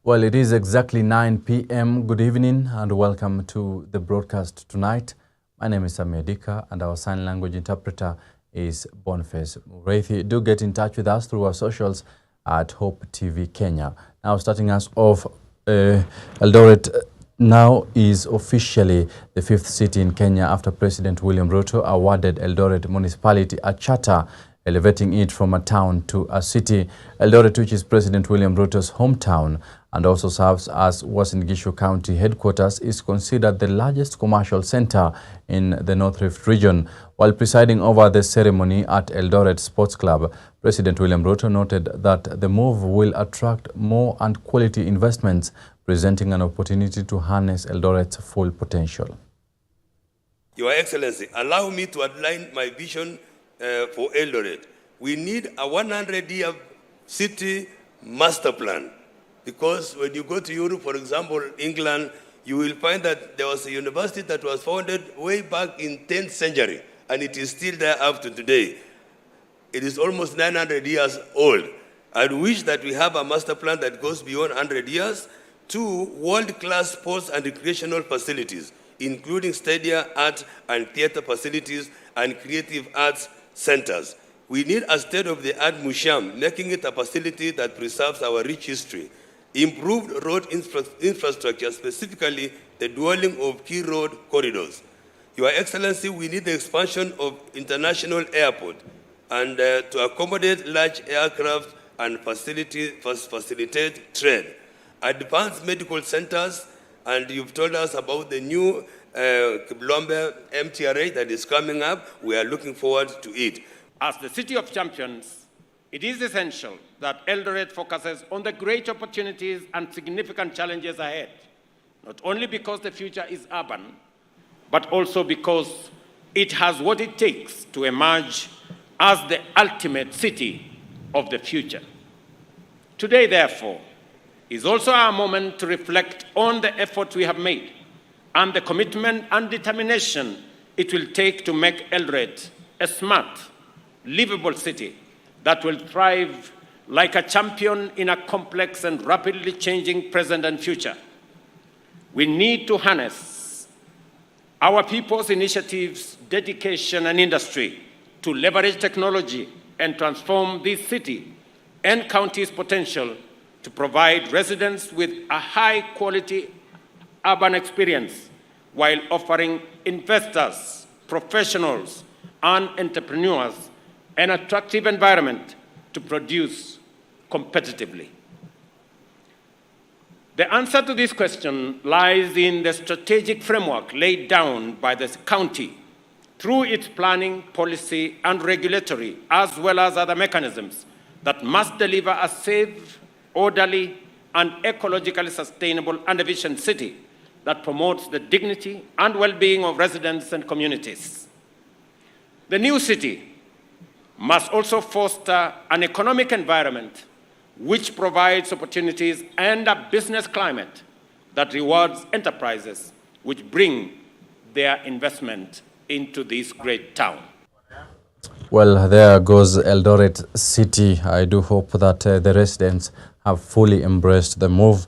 Well, it is exactly 9 p.m. Good evening and welcome to the broadcast tonight. My name is Sammy Adika and our sign language interpreter is Boniface Mureithi. Do get in touch with us through our socials at Hope TV Kenya. Now, starting us off, Eldoret now is officially the fifth city in Kenya after President William Ruto awarded Eldoret municipality a charter, elevating it from a town to a city. Eldoret, which is President William Ruto's hometown and also serves as Uasin Gishu County headquarters, is considered the largest commercial center in the North Rift region. While presiding over the ceremony at Eldoret Sports Club, President William Ruto noted that the move will attract more and quality investments, presenting an opportunity to harness Eldoret's full potential. Your Excellency, allow me to outline my vision for Eldoret. We need a 100-year city master plan, because when you go to Europe, for example, England, you will find that there was a university that was founded way back in 10th century, and it is still there up to today. It is almost 900 years old. I wish that we have a master plan that goes beyond 100 years to world-class sports and recreational facilities, including stadia, art and theater facilities and creative arts centers. We need a state-of-the-art museum, making it a facility that preserves our rich history. Improved road infrastructure, specifically the dualling of key road corridors. Your Excellency, we need the expansion of international airport and to accommodate large aircraft and facilitate trade. Advanced medical centers, and you've told us about the new Kiblombe MTRA that is coming up. We are looking forward to it. As the City of Champions, it is essential that Eldoret focuses on the great opportunities and significant challenges ahead, not only because the future is urban, but also because it has what it takes to emerge as the ultimate city of the future. Today, therefore, is also our moment to reflect on the efforts we have made and the commitment and determination it will take to make Eldoret a smart, livable city that will thrive like a champion in a complex and rapidly changing present and future. We need to harness our people's initiatives, dedication, and industry to leverage technology and transform this city and county's potential to provide residents with a high-quality urban experience while offering investors, professionals, and entrepreneurs an attractive environment to produce competitively. The answer to this question lies in the strategic framework laid down by the county through its planning, policy, and regulatory, as well as other mechanisms that must deliver a safe, orderly, and ecologically sustainable and efficient city that promotes the dignity and well-being of residents and communities. The new city must also foster an economic environment which provides opportunities and a business climate that rewards enterprises which bring their investment into this great town. Well, there goes Eldoret City. I do hope that the residents have fully embraced the move.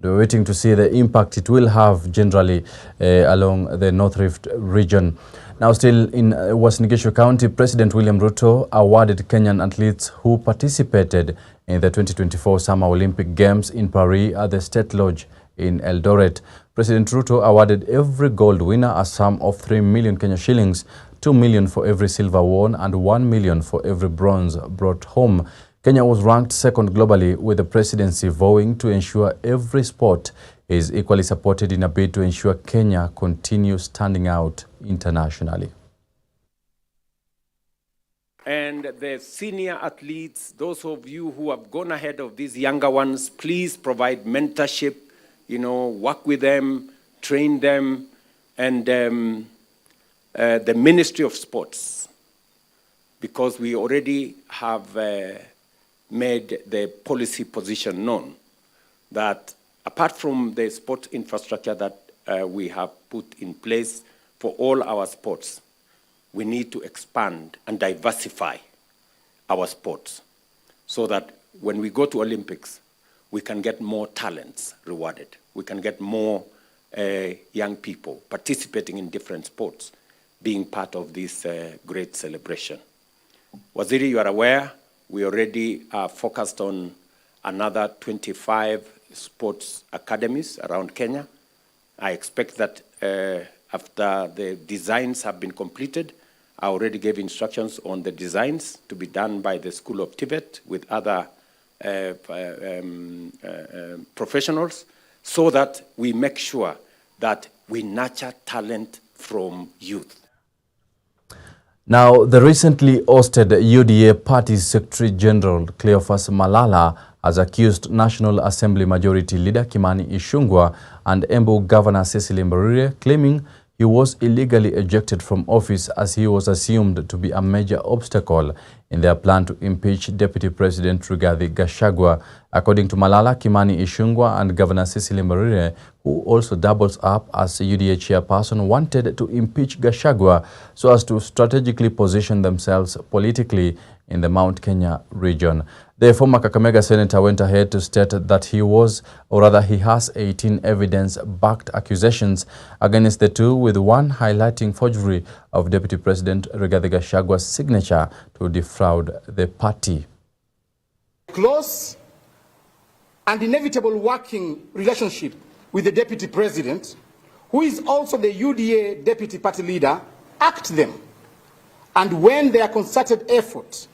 We're waiting to see the impact it will have generally along the North Rift region. Now, still in Uasin Gishu County, President William Ruto awarded Kenyan athletes who participated in the 2024 Summer Olympic Games in Paris at the State Lodge in Eldoret. President Ruto awarded every gold winner a sum of 3 million Kenya shillings, 2 million for every silver won, and 1 million for every bronze brought home. Kenya was ranked second globally, with the presidency vowing to ensure every sport is equally supported in a bid to ensure Kenya continues standing out internationally. And the senior athletes, those of you who have gone ahead of these younger ones, please provide mentorship, work with them, train them, and the Ministry of Sports, because we already have made the policy position known that apart from the sports infrastructure that we have put in place for all our sports, we need to expand and diversify our sports so that when we go to Olympics, we can get more talents rewarded. We can get more young people participating in different sports, being part of this great celebration. Waziri, you are aware, we already are focused on another 25 sports academies around Kenya. I expect that after the designs have been completed, I already gave instructions on the designs to be done by the School of Tibet with other professionals, so that we make sure that we nurture talent from youth. Now, the recently ousted UDA Party Secretary General Cleophas Malala has accused National Assembly Majority Leader Kimani Ichung'wah and Embu Governor Cecily Mbarire, claiming he was illegally ejected from office as he was assumed to be a major obstacle in their plan to impeach Deputy President Rigathi Gachagua. According to Malala, Kimani Ichung'wah and Governor Cecily Mbarire, who also doubles up as UDA chairperson, wanted to impeach Gachagua so as to strategically position themselves politically in the Mount Kenya region. The former Kakamega senator went ahead to state that he has 18 evidence-backed accusations against the two, with one highlighting forgery of Deputy President Rigathi Gachagua's signature to defraud the party. Close and inevitable working relationship with the Deputy President, who is also the UDA Deputy Party Leader, act them. And when their concerted effort,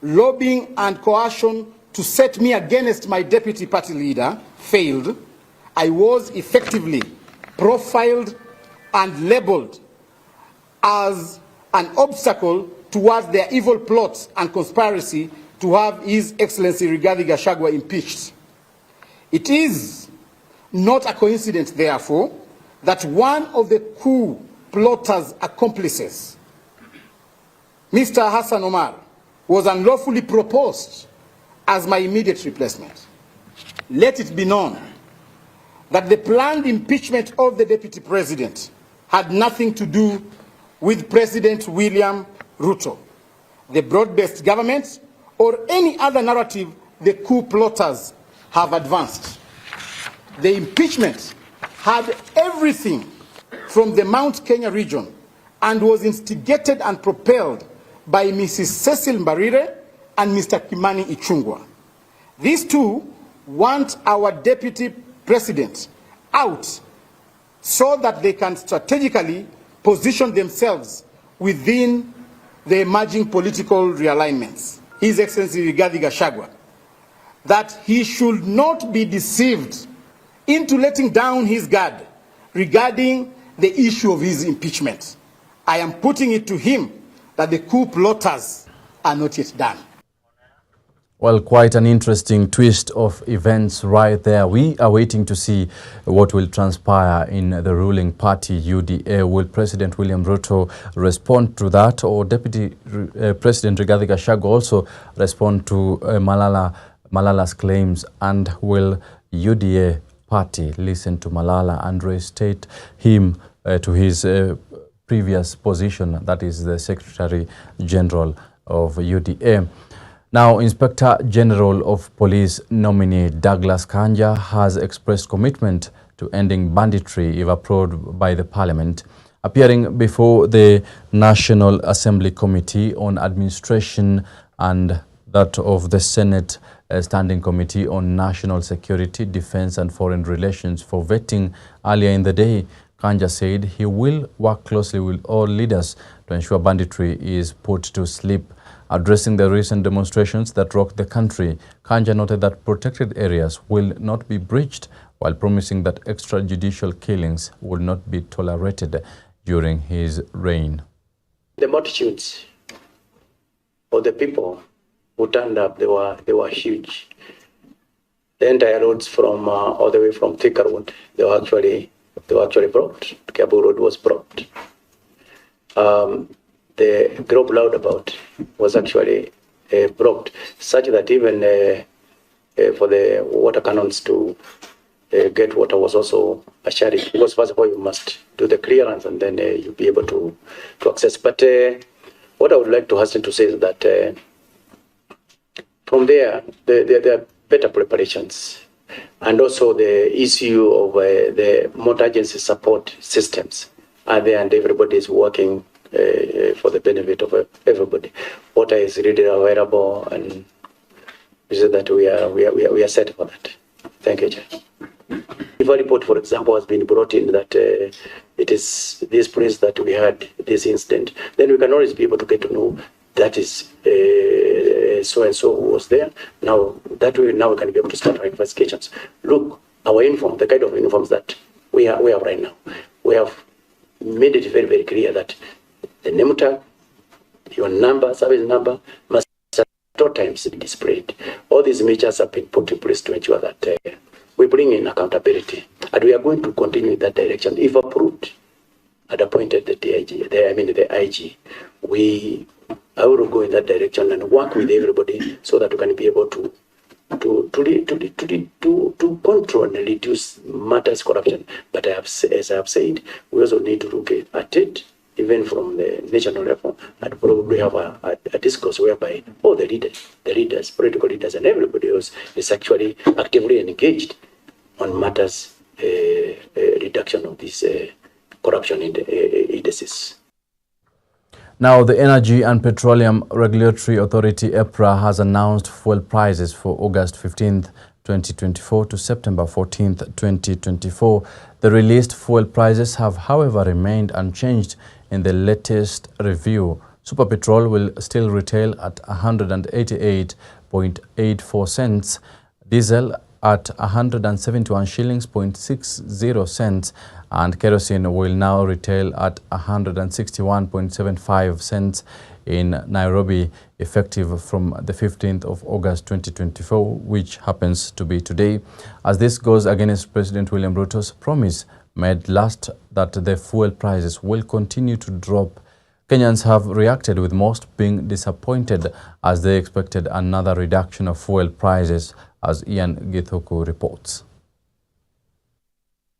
lobbying and coercion to set me against my Deputy Party Leader failed, I was effectively profiled and labeled as an obstacle towards their evil plots and conspiracy to have His Excellency Rigathi Gachagua impeached. It is not a coincidence, therefore, that one of the coup plotters' accomplices, Mr. Hassan Omar, was unlawfully proposed as my immediate replacement. Let it be known that the planned impeachment of the Deputy President had nothing to do with President William Ruto, the broad-based government, or any other narrative the coup plotters have advanced. The impeachment had everything from the Mount Kenya region and was instigated and propelled by Mrs. Cecily Mbarire and Mr. Kimani Ichung'wah. These two want our Deputy President out so that they can strategically position themselves within the emerging political realignments. His Excellency Rigathi Gachagua, that he should not be deceived into letting down his guard regarding the issue of his impeachment. I am putting it to him that the coup plotters are not yet done. Well, quite an interesting twist of events right there. We are waiting to see what will transpire in the ruling party, UDA. Will President William Ruto respond to that, or Deputy President Rigathi Gachagua also respond to Malala's claims? And will UDA party listen to Malala and restate him to his previous position, that is the Secretary General of UDA? Now, Inspector General of Police nominee Douglas Kanja has expressed commitment to ending banditry if approved by the Parliament. Appearing before the National Assembly Committee on Administration and that of the Senate Standing Committee on National Security, Defense and Foreign Relations for vetting earlier in the day, Kanja said he will work closely with all leaders to ensure banditry is put to sleep. Addressing the recent demonstrations that rocked the country, Kanja noted that protected areas will not be breached, while promising that extrajudicial killings will not be tolerated during his reign. The multitudes of the people who turned up, they were huge. The entire roads from all the way from Thika Road, they were actually blocked. Kiambu Road was blocked. The Grove Roundabout was actually blocked, such that even for the water cannons to get water was also a challenge, because first of all you must do the clearance and then you'll be able to access. But what I would like to hasten to say is that from there are better preparations And also the issue of the multi-agency support systems are there, and everybody is working for the benefit of everybody. Water is really available, and we said that we are set for that. Thank you, Chair. If a report, for example, has been brought in that it is this place that we had this incident, then we can always be able to get to know that is so and so who was there. Now that we can be able to start our investigations. Look, our uniform, the kind of uniforms that we have right now, we have made it very, very clear that the name tag, your number, service number, must at all times be displayed. All these measures have been put in place to ensure that we bring in accountability, and we are going to continue in that direction. If approved and appointed the IG, I will go in that direction and work with everybody so that we can be able to control and reduce matters corruption. But as I have said, we also need to look at it even from the national level, and probably have a discourse whereby all the leaders, political leaders, and everybody else is actually actively engaged on matters reduction of this corruption indices. Now, the Energy and Petroleum Regulatory Authority, EPRA, has announced fuel prices for August 15th, 2024 to September 14th, 2024. The released fuel prices have, however, remained unchanged in the latest review. Super Petrol will still retail at 188.84 cents, diesel at 171 shillings 0.60 cents, and kerosene will now retail at 161.75 cents in Nairobi, effective from the 15th of August 2024, which happens to be today, as this goes against President William Ruto's promise made last that the fuel prices will continue to drop. Kenyans have reacted, with most being disappointed as they expected another reduction of fuel prices, as Ian Githuku reports.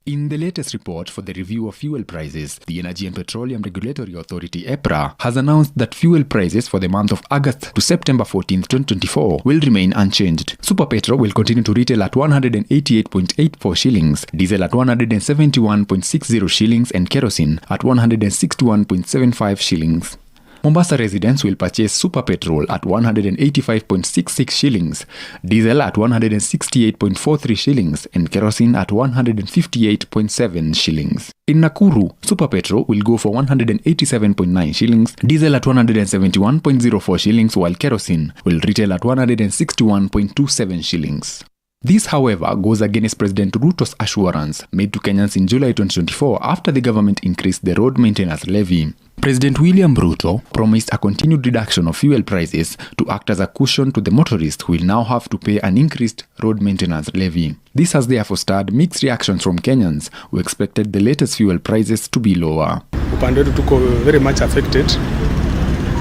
In the latest report for the review of fuel prices, the Energy and Petroleum Regulatory Authority, EPRA, has announced that fuel prices for the month of August to September 14, 2024 will remain unchanged. Super Petrol will continue to retail at 188.84 shillings, diesel at 171.60 shillings, and kerosene at 161.75 shillings. Mombasa residents will purchase Super Petrol at 185.66 shillings, diesel at 168.43 shillings, and kerosene at 158.7 shillings. In Nakuru, Super Petrol will go for 187.9 shillings, diesel at 171.04 shillings, while kerosene will retail at 161.27 shillings. This, however, goes against President Ruto's assurance made to Kenyans in July 2024 after the government increased the road maintenance levy. President William Ruto promised a continued reduction of fuel prices to act as a cushion to the motorists who will now have to pay an increased road maintenance levy. This has therefore stirred mixed reactions from Kenyans who expected the latest fuel prices to be lower. Upande wetu tuko very much affected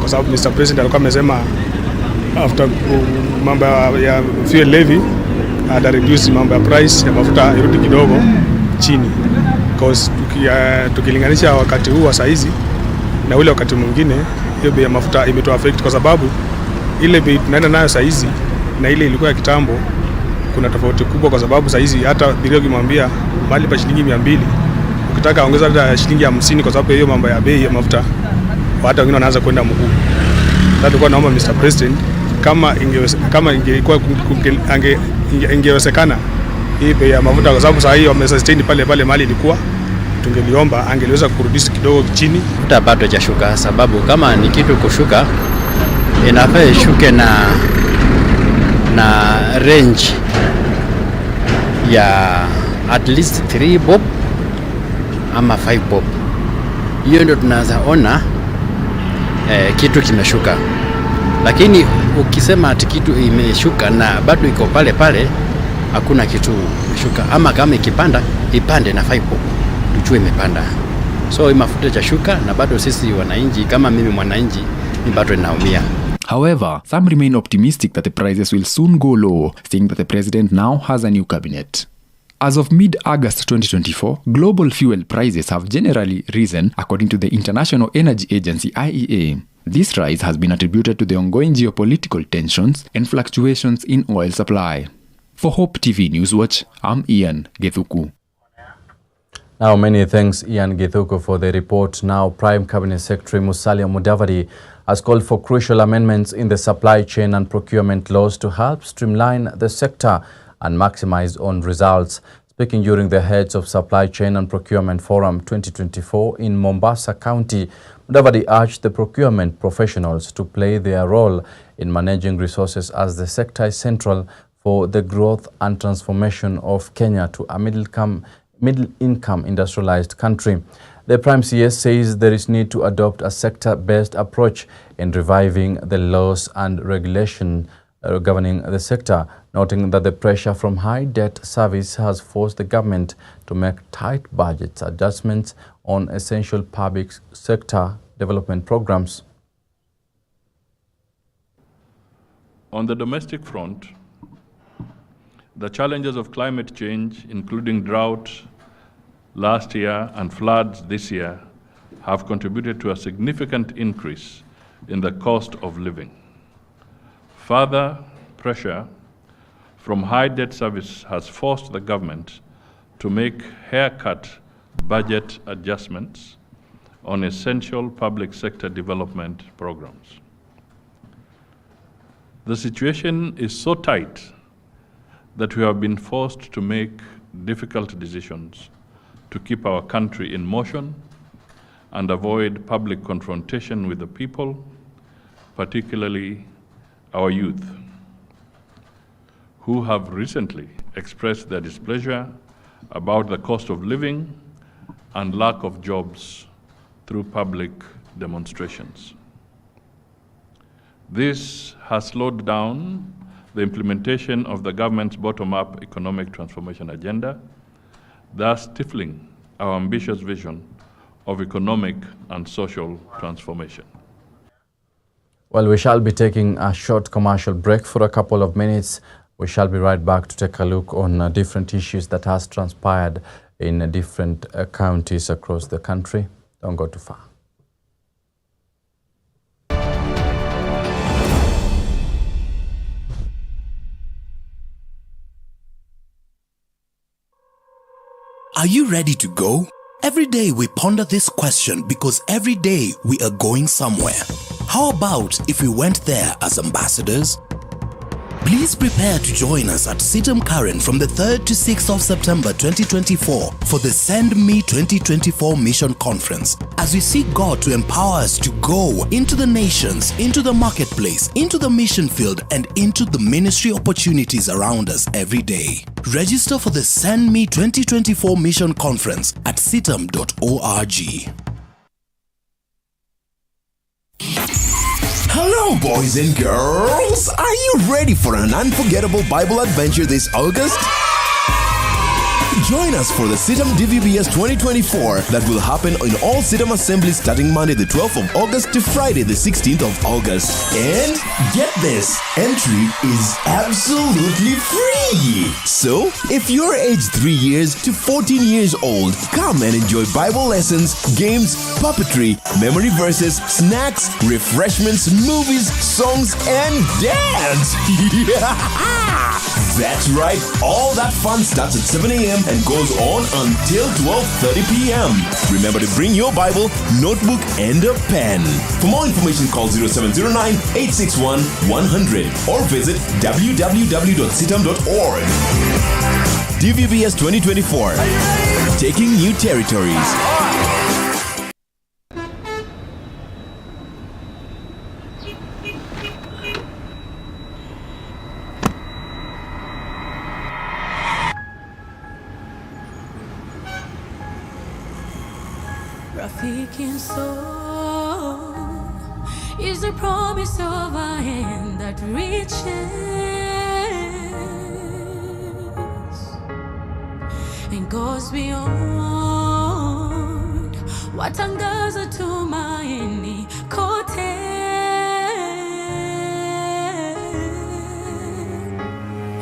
kwa sababu Mr. President alikuwa amesema after mambo ya fuel levy ata reduce mambo ya price ya mafuta irudi kidogo chini, because tukilinganisha wakati huu wa saizi na ule wakati mwingine, hiyo bei ya mafuta imeto affect kwa sababu ile bei tunaenda nayo saizi na ile ilikuwa ya kitambo kuna tofauti kubwa, kwa sababu saizi hata bilio kimwambia mali pa shilingi 200, ukitaka ongeza hata shilingi 50 kwa sababu hiyo mambo ya bei ya mafuta, hata wengine wanaanza kwenda mguu. Sasa tulikuwa naomba Mr. President kama ingewezekana hii bei ya mafuta, kwa sababu saa hii wamesustain pale mali ilikuwa, tungeliomba angeliweza kurudisha kidogo chini. Mafuta bado hajashuka, sababu kama ni kitu kushuka inafaa ishuke na range ya at least 3 bob ama 5 bob. Hiyo ndio tunaweza ona kitu kimeshuka. Lakini ukisema ati kitu imeshuka na bado iko pale, hakuna kitu imeshuka. Ama kama ikipanda, ipande na 5 bob, tujue imepanda. So mafuta hajashuka na bado sisi wananchi, kama mimi mwananchi, ni bado naumia. However, some remain optimistic that the prices will soon go low, saying that the president now has a new cabinet. As of mid-August 2024, global fuel prices have generally risen according to the International Energy Agency IEA. This rise has been attributed to the ongoing geopolitical tensions and fluctuations in oil supply. For Hope TV Newswatch, I'm Ian Gethuku. Now, many thanks Ian Gethuku for the report. Now, Prime Cabinet Secretary Musalia Mudavadi has called for crucial amendments in the supply chain and procurement laws to help streamline the sector and maximize on results. Speaking during the Heads of Supply Chain and Procurement Forum 2024 in Mombasa County, Mudavadi urged the procurement professionals to play their role in managing resources as the sector is central for the growth and transformation of Kenya to a middle-income industrialized country. The Prime CS says there is need to adopt a sector-based approach in reviving the laws and regulation governing the sector, noting that the pressure from high debt service has forced the government to make tight budget adjustments on essential public sector development programs. On the domestic front, the challenges of climate change, including drought last year and floods this year, have contributed to a significant increase in the cost of living. Further pressure from high debt service has forced the government to make haircut budget adjustments on essential public sector development programs. The situation is so tight that we have been forced to make difficult decisions to keep our country in motion and avoid public confrontation with the people, particularly our youth, who have recently expressed their displeasure about the cost of living and lack of jobs through public demonstrations. This has slowed down the implementation of the government's bottom-up economic transformation agenda, thus stifling our ambitious vision of economic and social transformation. Well, we shall be taking a short commercial break for a couple of minutes. We shall be right back to take a look on different issues that has transpired in different counties across the country. Don't go too far. Are you ready to go? Every day we ponder this question because every day we are going somewhere. How about if we went there as ambassadors? Please prepare to join us at Sitam Karen from the 3rd to 6th of September 2024 for the Send Me 2024 Mission Conference as we seek God to empower us to go into the nations, into the marketplace, into the mission field, and into the ministry opportunities around us every day. Register for the Send Me 2024 Mission Conference at sitam.org. Hello, boys and girls! Are you ready for an unforgettable Bible adventure this August? Join us for the Sitam DVBS 2024 that will happen in all Sitam assemblies starting Monday the 12th of August to Friday the 16th of August. And get this, entry is absolutely free! So, if you're aged 3 years to 14 years old, come and enjoy Bible lessons, games, puppetry, memory verses, snacks, refreshments, movies, songs, and dance! That's right, all that fun starts at 7 a.m. and goes on until 12:30 p.m. Remember to bring your Bible, notebook, and a pen. For more information, call 0709-861-100 or visit www.sitam.org. DVBS 2024, taking new territories. Rafiki soul is the promise of a hand that reaches and goes beyond what angaza tumaini kote.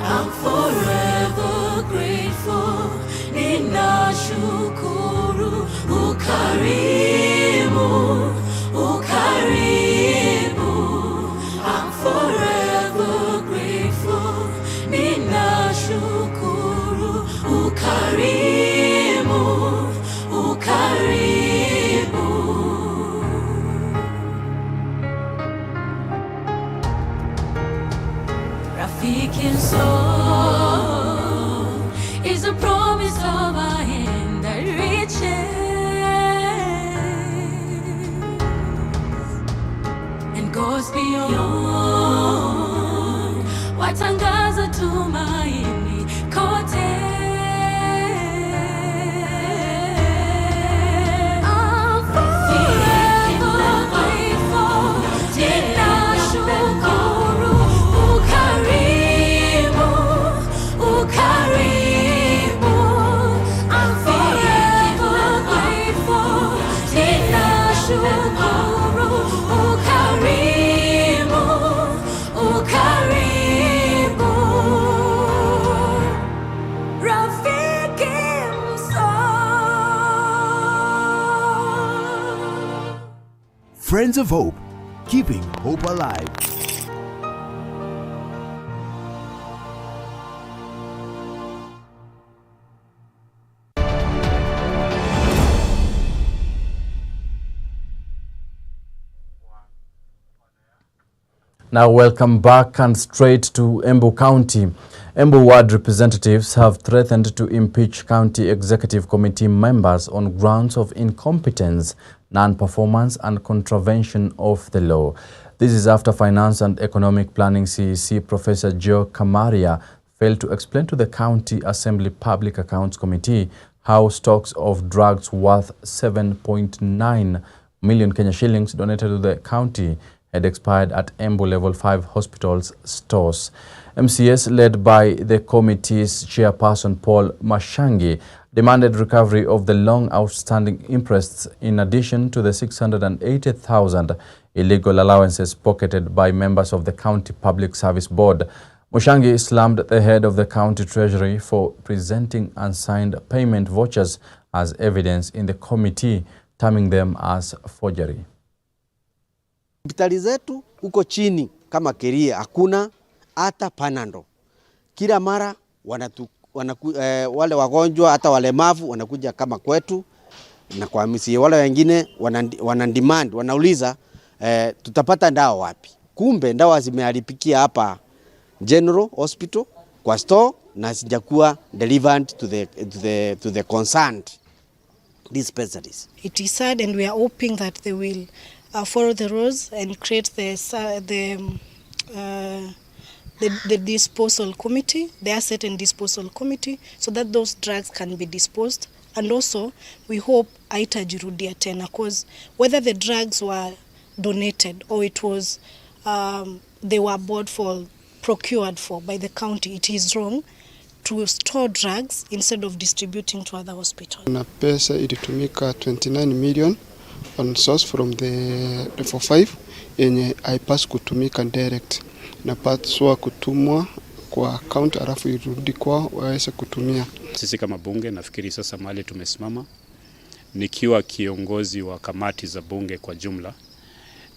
I'm forever grateful. Ninashukuru ukarimu, ukarimu. I'm forever grateful. Ninashukuru. Friends of Hope, keeping hope alive. Now welcome back and straight to Embu County. Embu ward representatives have threatened to impeach County Executive Committee members on grounds of incompetence, non-performance and contravention of the law. This is after Finance and Economic Planning CEC Professor Joe Kamaria failed to explain to the County Assembly Public Accounts Committee how stocks of drugs worth 7.9 million Kenya shillings donated to the county had expired at Embu Level 5 Hospital's stores. MCS, led by the committee's chairperson Paul Mashangi, demanded recovery of the long outstanding interests in addition to the 680,000 illegal allowances pocketed by members of the County Public Service Board. Mashangi slammed the head of the county treasury for presenting unsigned payment vouchers as evidence in the committee, terming them as forgery. Hospitali zetu huko chini kama Keria hakuna hata panando. Kila mara wale wagonjwa hata walemavu wanakuja kama kwetu na kwa misi wale wengine wanademand wanauliza tutapata dawa wapi? Kumbe dawa zimeharibikia hapa General Hospital kwa store na sijakuwa delivered to the concerned dispensaries. It is sad and we are hoping that they will follow the rules and create the disposal committee, the asset and disposal committee, so that those drugs can be disposed. And also, we hope haitajirudia tena, because whether the drugs were donated or it was they were bought for, procured for by the county, it is wrong to store drugs instead of distributing to other hospitals. Na pesa ilitumika 29 million on source from the level 5 yenye haipaswi kutumika direct, napaswa kutumwa kwa account alafu irudi kwa waweze kutumia. Sisi kama bunge nafikiri sasa mahali tumesimama, nikiwa kiongozi wa kamati za bunge kwa jumla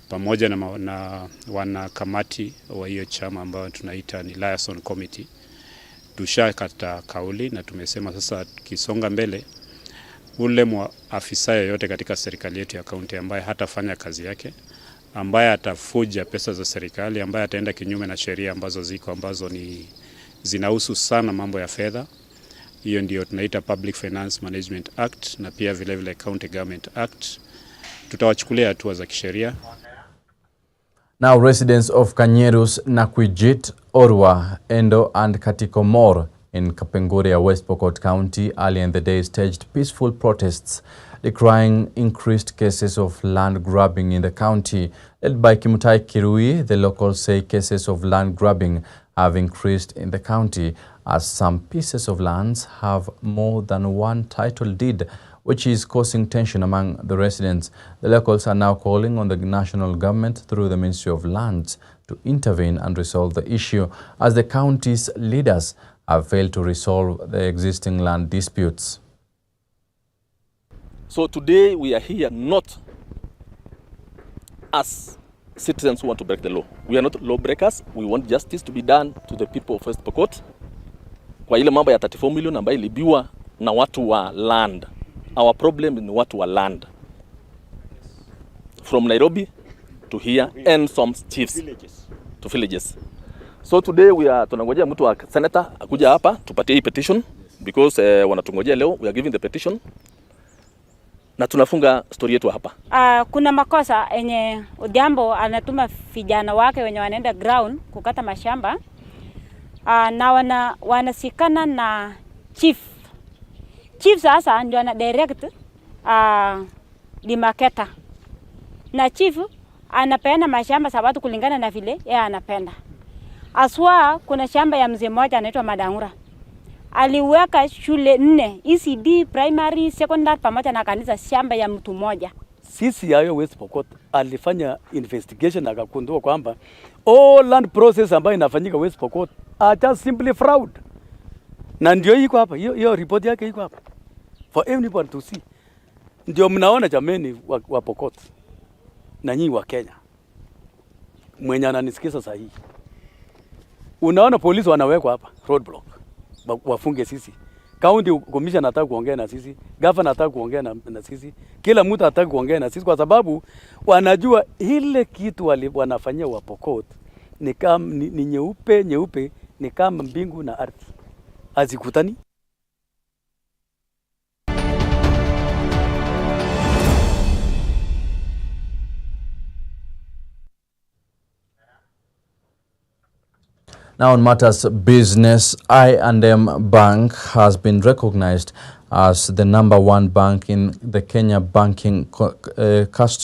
pamoja na wana kamati wa hiyo chama ambao tunaita ni Liaison Committee, tushakata kauli na tumesema sasa kisonga mbele ule afisa yoyote katika serikali yetu ya kaunti ambaye hatafanya kazi yake, ambaye atafuja pesa za serikali, ambaye ataenda kinyume na sheria ambazo ziko ambazo ni zinahusu sana mambo ya fedha, hiyo ndio tunaita Public Finance Management Act na pia vile vile County Government Act, tutawachukulia hatua za kisheria. Now residents of Kanyerus, Nakwijit, Orwa, Endo and Katikomor in Kapenguria, West Pokot County early in the day staged peaceful protests decrying increased cases of land grabbing in the county. Led by Kimutai Kirui, the locals say cases of land grabbing have increased in the county as some pieces of lands have more than one title deed, which is causing tension among the residents. The locals are now calling on the national government through the Ministry of Lands to intervene and resolve the issue, as the county's leaders have failed to resolve the existing land disputes. So today we are here not as citizens who want to break the law. We are not lawbreakers. We want justice to be done to the people of West Pokot. Kwa ile mambo ya 34 million ambayo ilibiwa na watu wa land. Our problem is watu wa land. From Nairobi to here and some chiefs to villages. So today we are tunangojea mtu wa senator akuja hapa tupatie hii petition because wanatungojea leo. We are giving the petition na tunafunga story yetu hapa. Kuna makosa enye Odhiambo anatuma vijana wake wenye wanaenda ground kukata mashamba na wanasikana na chief sasa ndio ana direct demarcator na chief anapeana mashamba sababu kulingana na vile yeye anapenda. Aswa kuna shamba ya mzee mmoja anaitwa Madangura. Aliweka shule 4, ECD, primary, secondary pamoja na kanisa, shamba ya mtu mmoja. Sisi yayo West Pokot alifanya investigation akagundua kwamba all land process ambayo inafanyika West Pokot are just simply fraud. Na ndio iko hapa, hiyo report yake iko hapa for everyone to see. Ndio mnaona jameni wa Pokot. na nyinyi wa Kenya, mwenye ananisikiza sasa hii, unaona polisi wanawekwa hapa roadblock, wafunge sisi. County commission anataka kuongea na sisi, governor anataka kuongea na sisi, kila mtu anataka kuongea na sisi, kwa sababu wanajua ile kitu wanafanyia wa Pokot ni kama ni nyeupe ni kama mbingu na ardhi hazikutani. Now on matters business, I&M Bank has been recognized as the #1 bank in the Kenya banking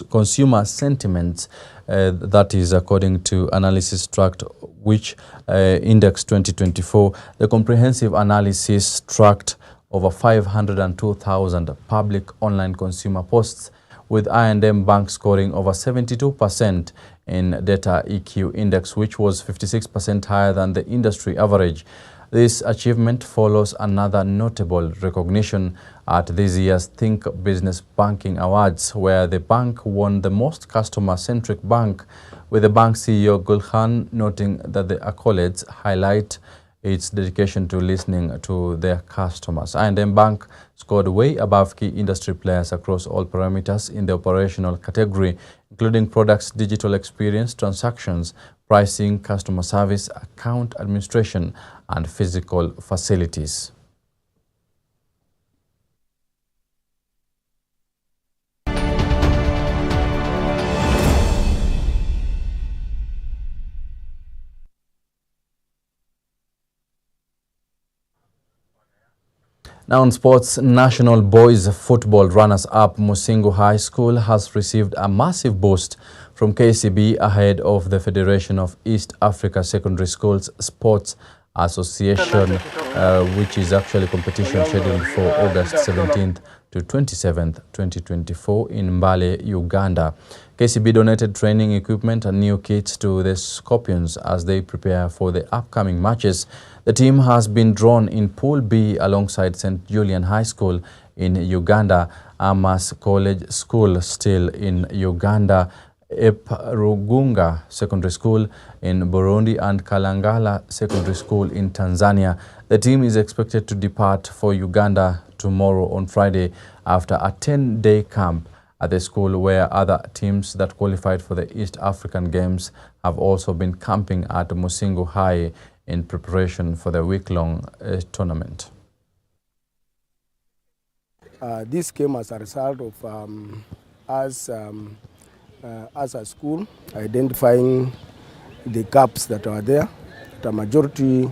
consumer sentiments. That is according to analysis tracked which index 2024. The comprehensive analysis tracked over 502,000 public online consumer posts, with I&M Bank scoring over 72% in data EQ index, which was 56% higher than the industry average. This achievement follows another notable recognition at this year's Think Business Banking Awards, where the bank won the most customer-centric bank, with the bank CEO Gulkhan noting that the accolades highlight its dedication to listening to their customers. I&M Bank scored way above key industry players across all parameters in the operational category, including products, digital experience, transactions, pricing, customer service, account administration, and physical facilities. Now on sports, national boys football runners-up Musingu High School has received a massive boost from KCB ahead of the Federation of East Africa Secondary Schools Sports Association, which is actually competition scheduled for August 17th to 27th, 2024 in Mbale, Uganda. KCB donated training equipment and new kits to the Scorpions as they prepare for the upcoming matches. The team has been drawn in Pool B alongside St. Julian High School in Uganda, Amas College School still in Uganda, Rugunga Secondary School in Burundi, and Kalangala Secondary School in Tanzania. The team is expected to depart for Uganda tomorrow on Friday after a 10-day camp at the school, where other teams that qualified for the East African Games have also been camping at Musingu High in preparation for the week-long tournament. This came as a result of us as a school identifying the gaps that are there. The majority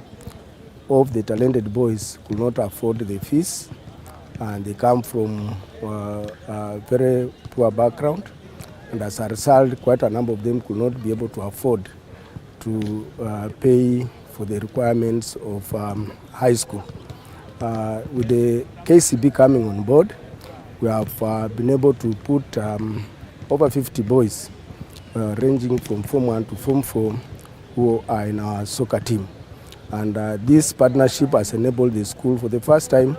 of the talented boys could not afford the fees, and they come from a very poor background, and as a result quite a number of them could not be able to afford to pay for the requirements of high school. With the KCB coming on board, we have been able to put over 50 boys ranging from Form 1 to Form 4 who are in our soccer team. And this partnership has enabled the school for the first time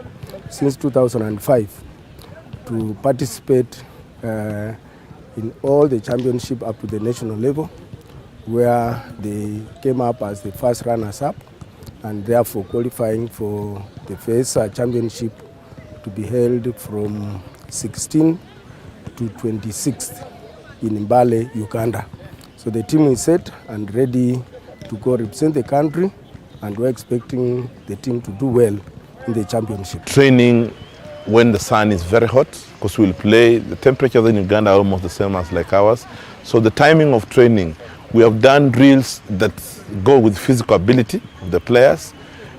since 2005 to participate in all the championship up to the national level, where they came up as the first runners-up and therefore qualifying for the first championship to be held from 16th to 26th in Mbale, Uganda. So the team is set and ready to go represent the country, and we're expecting the team to do well in the championship. Training when the sun is very hot, because we'll play, the temperatures in Uganda are almost the same as like ours. So the timing of training, we have done drills that go with physical ability of the players.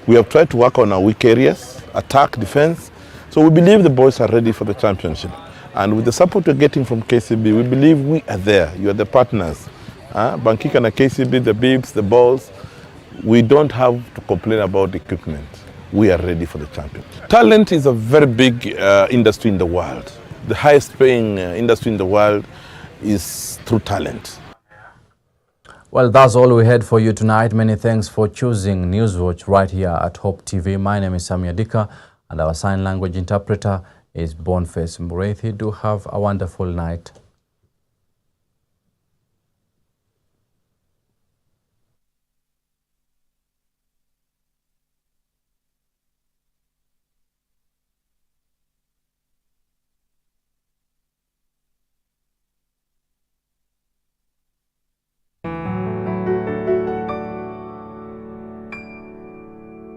We have tried to work on our weak areas, attack, defense. So we believe the boys are ready for the championship. And with the support we're getting from KCB, we believe we are there. You are the partners. Bankika and KCB, the bibs, the balls, we don't have to complain about the equipment. We are ready for the championship. Talent is a very big industry in the world. The highest paying industry in the world is through talent. Well, that's all we had for you tonight. Many thanks for choosing Newswatch right here at Hope TV. My name is Sammy Adika, and our sign language interpreter is Boniface Mureithi. Do have a wonderful night.